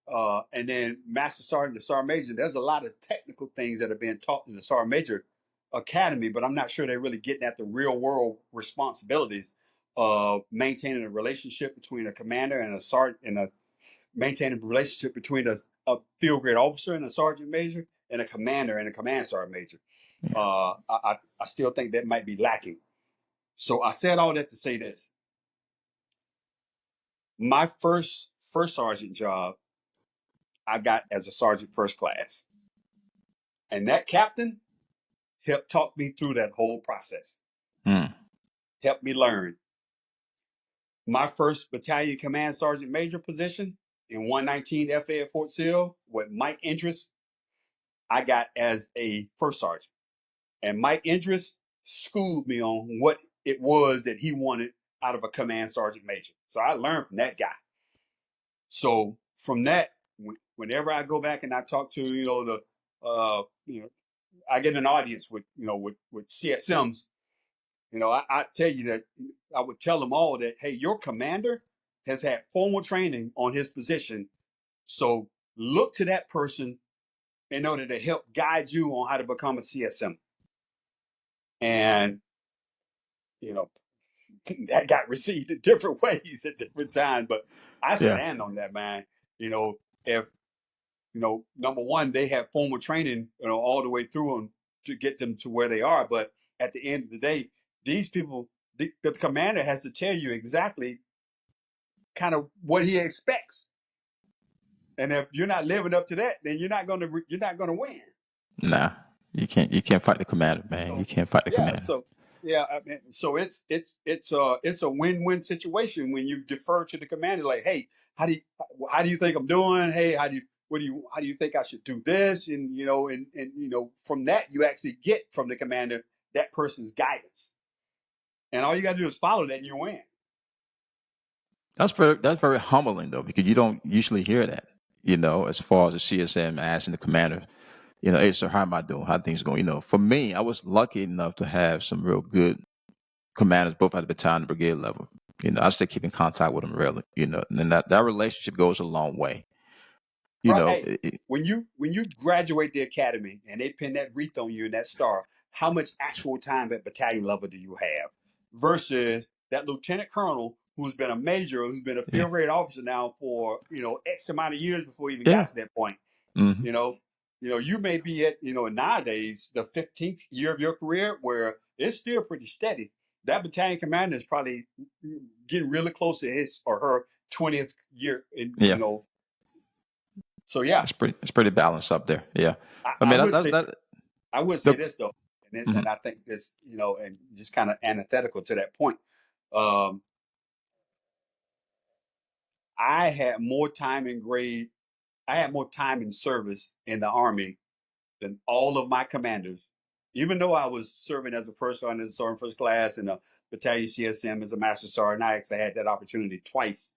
and then master sergeant to sergeant major, there's a lot of technical things that are being taught in the sergeant major academy, but I'm not sure they're really getting at the real world responsibilities of maintaining a relationship between a commander and a sergeant, and maintaining a relationship between a field grade officer and a sergeant major, and a commander and a command sergeant major. Yeah. I still think that might be lacking. So I said all that to say this: my first sergeant job I got as a sergeant first class, and that captain helped talk me through that whole process, Mm. helped me learn. My first battalion command sergeant major position in 119 FA at Fort Sill with Mike Interest, I got as a first sergeant. And Mike Interest schooled me on what it was that he wanted out of a command sergeant major. So I learned from that guy. So from that, whenever I go back and I talk to, I get an audience with CSMs, I tell you that I would tell them all that, hey, your commander has had formal training on his position. So look to that person in order to help guide you on how to become a CSM. And, you know, that got received in different ways at different times. But I Yeah. stand on that, man. If, number one, they have formal training, all the way through them to get them to where they are. But at the end of the day, these people, the commander has to tell you exactly kind of what he expects. And if you're not living up to that, then you're not gonna win. Nah, you can't fight the commander, man. You So can't fight the yeah, commander. so Yeah, I mean, so it's a win-win situation when you defer to the commander. Like, hey, how do you how do you think I'm doing? Hey, how do you think I should do this? And from that you actually get from the commander that person's guidance, and all you got to do is follow that, and you win. That's very humbling though, because you don't usually hear that. As far as the CSM asking the commander, hey sir, how am I doing? How things going? For me, I was lucky enough to have some real good commanders, both at the battalion and brigade level. I still keep in contact with them really. And that relationship goes a long way. You Bro, know, hey, it, it- when you graduate the academy and they pin that wreath on you and that star, how much actual time at battalion level do you have versus that lieutenant colonel who's been a major, who's been a yeah, field grade officer now for X amount of years before he even yeah. got to that point. hmm You know, you may be at nowadays the 15th year of your career where it's still pretty steady. That battalion commander is probably getting really close to his or her 20th year, in Yeah, so yeah. it's pretty balanced up there. Yeah, I, I I mean would that's say that. I would say The, this though, mhm. and I think this, and just kind of antithetical to that point. Um, I had more time in grade. I had more time in service in the Army than all of my commanders. Even though I was serving as a first sergeant, sergeant first class, in a battalion CSM as a master sergeant, I actually had that opportunity twice.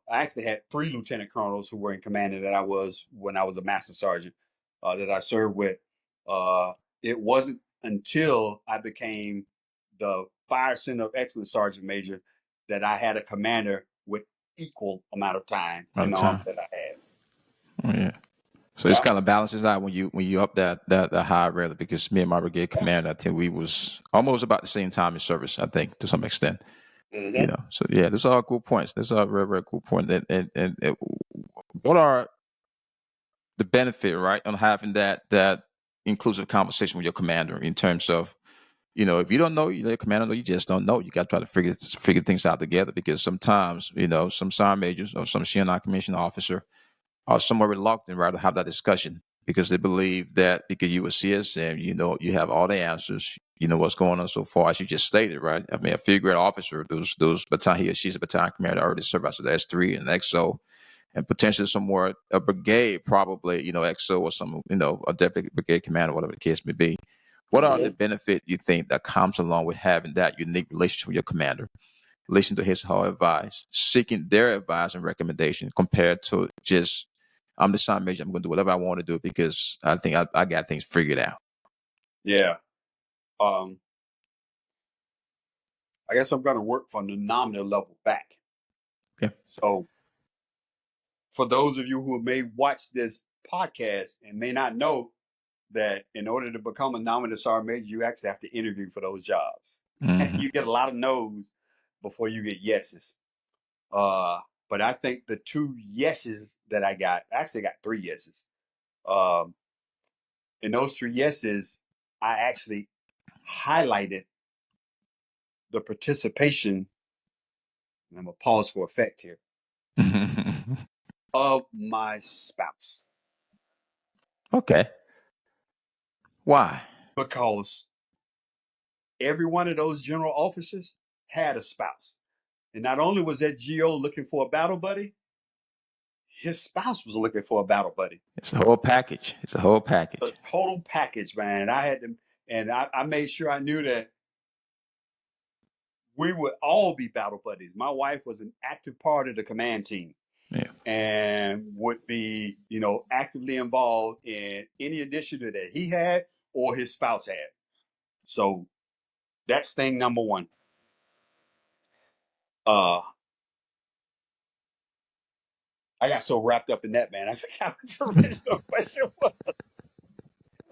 I actually had three lieutenant colonels who were in command that I was when I was a master sergeant that I served with. Uh, it wasn't until I became the Fire Center of Excellence Sergeant Major that I had a commander with equal amount of time All in the the Army time. that I had. Oh, yeah. So it's Yeah. kind of balances out when you up that high rather, because me and my brigade Yeah. commander, I think we was almost about the same time in service, I think, to some extent. Hmm. So yeah, those are all good points. Those are very, very cool points. And what are the benefit, right, on having that inclusive conversation with your commander in terms of, if you don't know, your commander know you just don't know. You got to try to figure things out together, because sometimes, some sergeant majors or some CNI commissioned officer are somewhat reluctant, right, to have that discussion, because they believe that because you were CSM, you have all the answers, you know what's going on so far, as you just stated, right? I mean, a field grade officer, those battalion, he or she's a battalion commander, already served as the S3 and XO, and potentially somewhere a brigade, probably, XO or some, a deputy brigade commander, whatever the case may be. What are the Hmm. benefit you think that comes along with having that unique relationship with your commander? Listen to his or her advice, seeking their advice and recommendation, compared to just, I'm the sergeant major, I'm going to do whatever I want to do because I think I got things figured out. Yeah. Um, I guess I'm going to work from the nominal level back. Yeah. So, for those of you who may watch this podcast and may not know that in order to become a nominal sergeant major, you actually have to interview for those jobs. hmm You get a lot of no's before you get yeses. Uh, but I think the two yeses that I actually got three yeses. Um, in those three yeses, I actually highlighted the participation, and I'm going to pause for effect here, of my spouse. Okay. Why? Because every one of those general officers had a spouse. And not only was that GO looking for a battle buddy, his spouse was looking for a battle buddy. It's a whole package. It's a whole The package. total package, man. I had to, and I made sure I knew that we would all be battle buddies. My wife was an active part of the command team Yeah. and would be, actively involved in any initiative that he had or his spouse had. So that's thing number one. Uh, I got so wrapped up in that, man. I forgot what your original question was.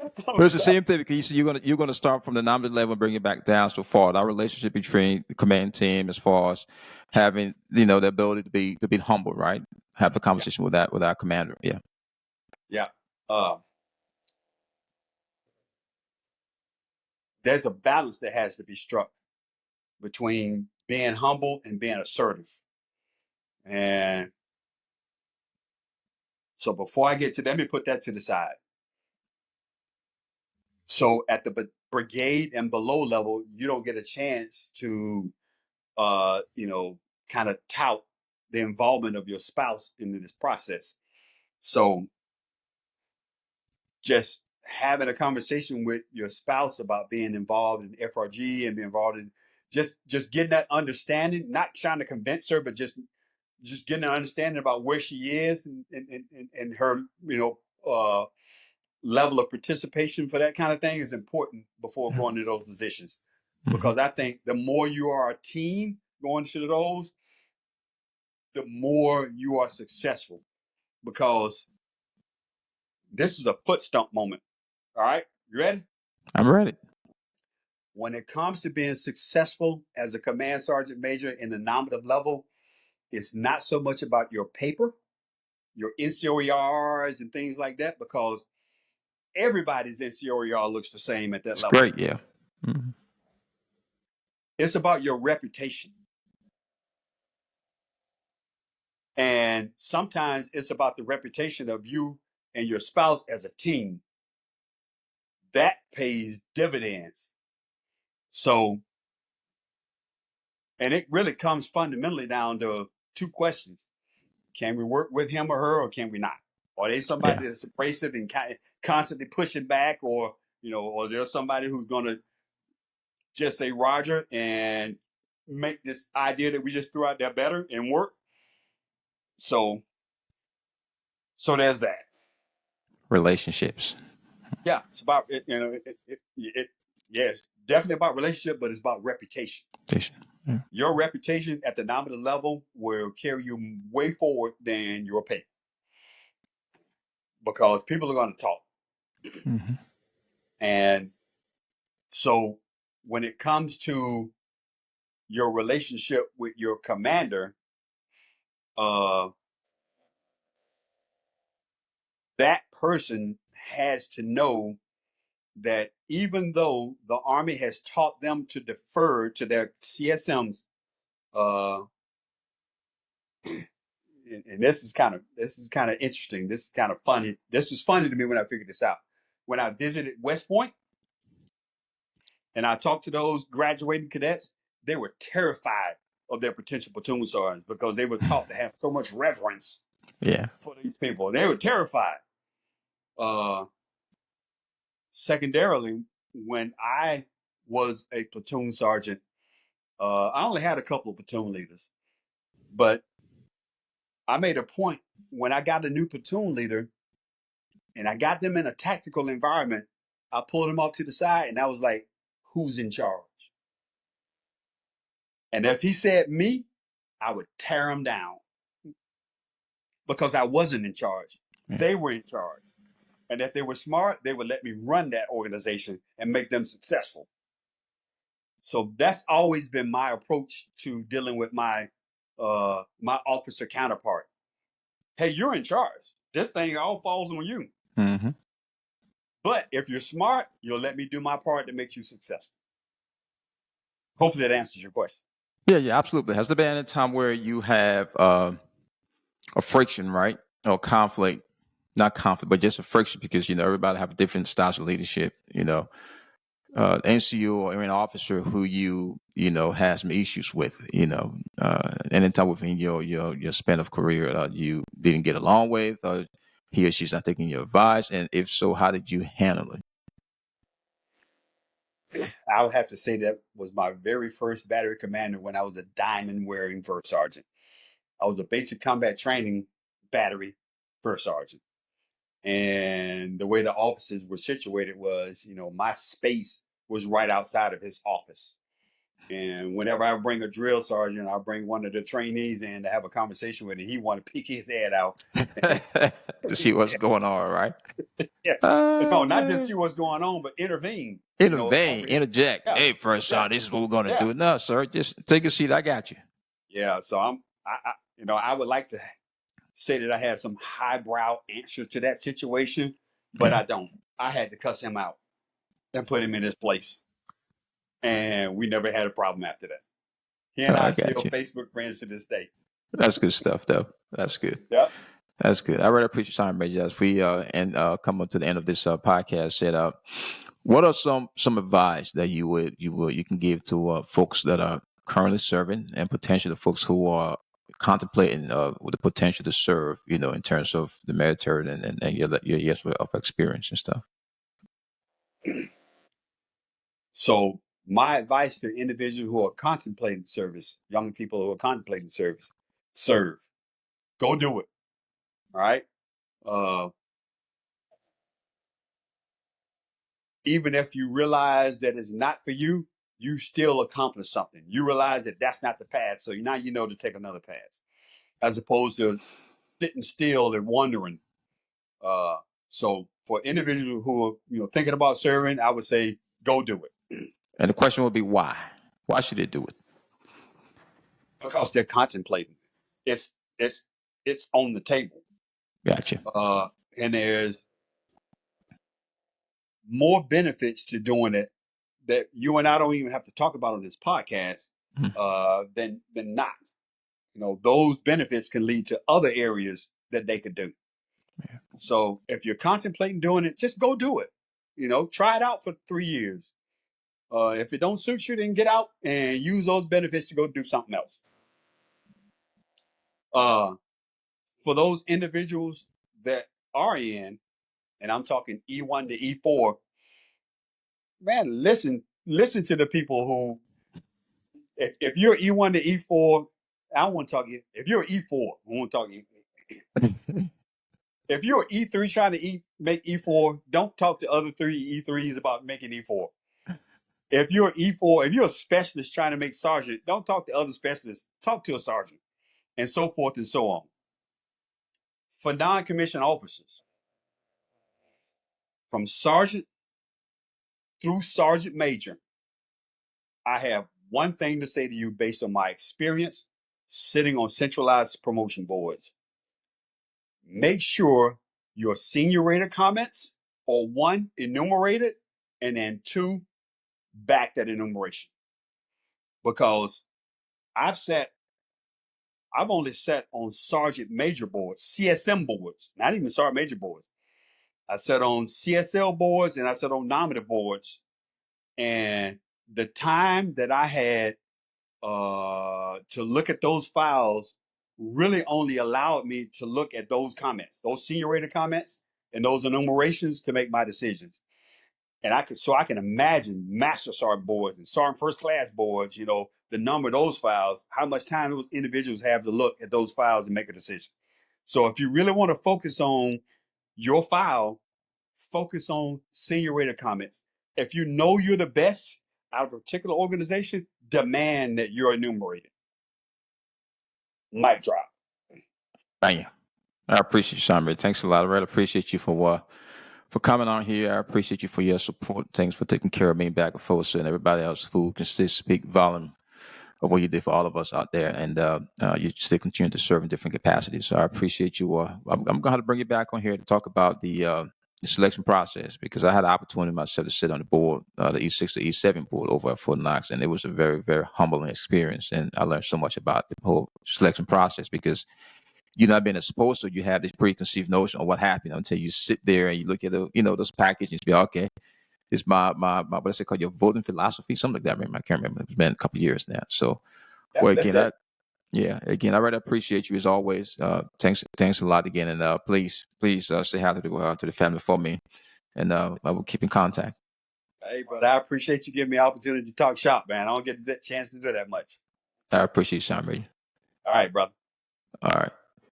I'm But it's the sorry. same thing, because you see, you're gonna start from the nominal level and bring it back down so far. That relationship between the command team, as far as having the ability to be humble, right? Have a Yeah, conversation with our commander. Yeah. yeah. Uh, there's a balance that has to be struck between being humble and being assertive. And so before I get to, let me put that to the side. So brigade and below level, you don't get a chance to, kind of tout the involvement of your spouse in this process. So just having a conversation with your spouse about being involved in FRG and being involved in just getting that understanding, not trying to convince her, but just getting an understanding about where she is and her, level of participation for that kind of thing is important before going to those positions. Because I think the more you are a team going to those, the more you are successful. Because this is a foot stump moment. All right, you ready? I'm ready. When it comes to being successful as a command sergeant major in the nominative level, it's not so much about your paper, your NCOERs and things like that, because everybody's NCOER looks the same at that It's level. great, yeah. Mm-hmm. It's about your reputation. And sometimes it's about the reputation of you and your spouse as a team. That pays dividends. So, and it really comes fundamentally down to two questions. Can we work with him or her, or can we not? Are they somebody Yeah. that's abrasive and constantly pushing back, or or is there somebody who's going to just say Roger and make this idea that we just threw out there better and work? So there's that. Relationships. Yeah, it's about yes, definitely about relationship, but it's about reputation. Yeah. Your reputation at the nominal level will carry you way forward than your pay, because people are going to talk. Mm-hmm. And so when it comes to your relationship with your commander, uh, that person has to know that even though the Army has taught them to defer to their CSMs, uh, and this is kind of interesting. This is kind of funny. This was funny to me when I figured this out. When I visited West Point and I talked to those graduating cadets, they were terrified of their potential platoon sergeants because they were taught to have so much reverence Yeah. for these people. They were terrified. Uh, Secondarily, when I was a platoon sergeant, I only had a couple of platoon leaders, but I made a point when I got a new platoon leader and I got them in a tactical environment. I pulled them off to the side and I was like, who's in charge? And if he said me, I would tear him down because I wasn't in charge. Yeah. They were in charge. And if they were smart, they would let me run that organization and make them successful. So that's always been my approach to dealing with my my officer counterpart. Hey, you're in charge. This thing all falls on you. Mm-hmm. But if you're smart, you'll let me do my part to make you successful. Hopefully that answers your question. Yeah, absolutely. Has there been a time where you have a friction, right? Or conflict, not conflict, but just a friction because, everybody have different styles of leadership, NCO or an officer who has some issues with, anytime within your span of career, you didn't get along with, or he or she's not taking your advice, and if so, how did you handle it? I would have to say that was my very first battery commander when I was a diamond wearing first sergeant. I was a basic combat training battery first sergeant. And the way the offices were situated was, my space was right outside of his office. And whenever I bring a drill sergeant, I bring one of the trainees in to have a conversation with him. He want to peek his head out. To see what's going on, right? Yeah. No, not just see what's going on, but intervene. Intervene, interject. Yeah. Hey, first sergeant, this is what we're going to Yeah. do. No, sir, just take a seat. I got you. Yeah. So I would like to say that I had some highbrow answer to that situation, but Yeah. I don't. I had to cuss him out and put him in his place. And we never had a problem after that. He and I I are still got you. Facebook friends to this day. That's good stuff, though. That's good. Yep. That's good. I really appreciate your time, Reggie. As we come up to the end of this podcast, What are some advice that you can give to folks that are currently serving and potentially folks who are contemplating with the potential to serve, in terms of the military and your years of experience and stuff? So my advice to individuals who are contemplating service, young people who are contemplating service, serve. Go do it. All right. Uh, Even if you realize that it's not for you, you still accomplish something. You realize that that's not the path, so now you know to take another path, as opposed to sitting still and wondering. Uh, so for individuals who are thinking about serving, I would say go do it And the question would be why? Why should they do it? because they're contemplating. It's it's it's on the table, Gotcha. and there's more benefits to doing it that you and I don't even have to talk about on this podcast Mhm. than not. Those benefits can lead to other areas that they could do. Yeah. So if you're contemplating doing it, just go do it. Try it out for 3 years. If it don't suit you, then get out and use those benefits to go do something else. For those individuals that are in, and I'm talking E1 to E4, man, listen to the people who, if you're E1 to E4, I want to talk, if you're E4, I want to talk, if you're E3 trying to make E4, don't talk to other three E3s about making E4. If you're E4, if you're a specialist trying to make sergeant, don't talk to other specialists. Talk to a sergeant, and so forth and so on. For non-commissioned officers, from sergeant through sergeant major, I have one thing to say to you based on my experience sitting on centralized promotion boards. Make sure your senior rater comments are one, enumerated, and then two, back that enumeration. Because I've only sat on sergeant major boards, CSM boards, not even sergeant major boards. I sat on CSL boards and I sat on nominative boards. And the time that I had to look at those files really only allowed me to look at those comments, those senior rated comments and those enumerations to make my decisions. And I can imagine master sergeant boards and sergeant first class boards, the number of those files, how much time those individuals have to look at those files and make a decision. So if you really want to focus on your file, focus on senior rated comments. If you know you're the best out of a particular organization, demand that you're enumerated. Mic drop. Bam. I appreciate you, Sean. Thanks a lot. I really appreciate you for coming on here. I appreciate you for your support. Thanks for taking care of me back and forth, and everybody else who can still speak volume of what you did for all of us out there, and you still continue to serve in different capacities. So I appreciate you. I'm going to bring you back on here to talk about the selection process, because I had the opportunity myself to sit on the board, the E6 to E7 board over at Fort Knox, and it was a very, very humbling experience, and I learned so much about the whole selection process, because you're not being exposed to, you have this preconceived notion of what happened until you sit there and you look at those packages and you be okay. It's my what's it called? Your voting philosophy, something like that. I can't remember. It's been a couple of years now. So, well, That's again, it. I really appreciate you as always. Thanks a lot again, and please say hi to the family for me, and I will keep in contact. Hey, but I appreciate you giving me the opportunity to talk shop, man. I don't get that chance to do that much. I appreciate you, Sean Brady. All right, brother. All right.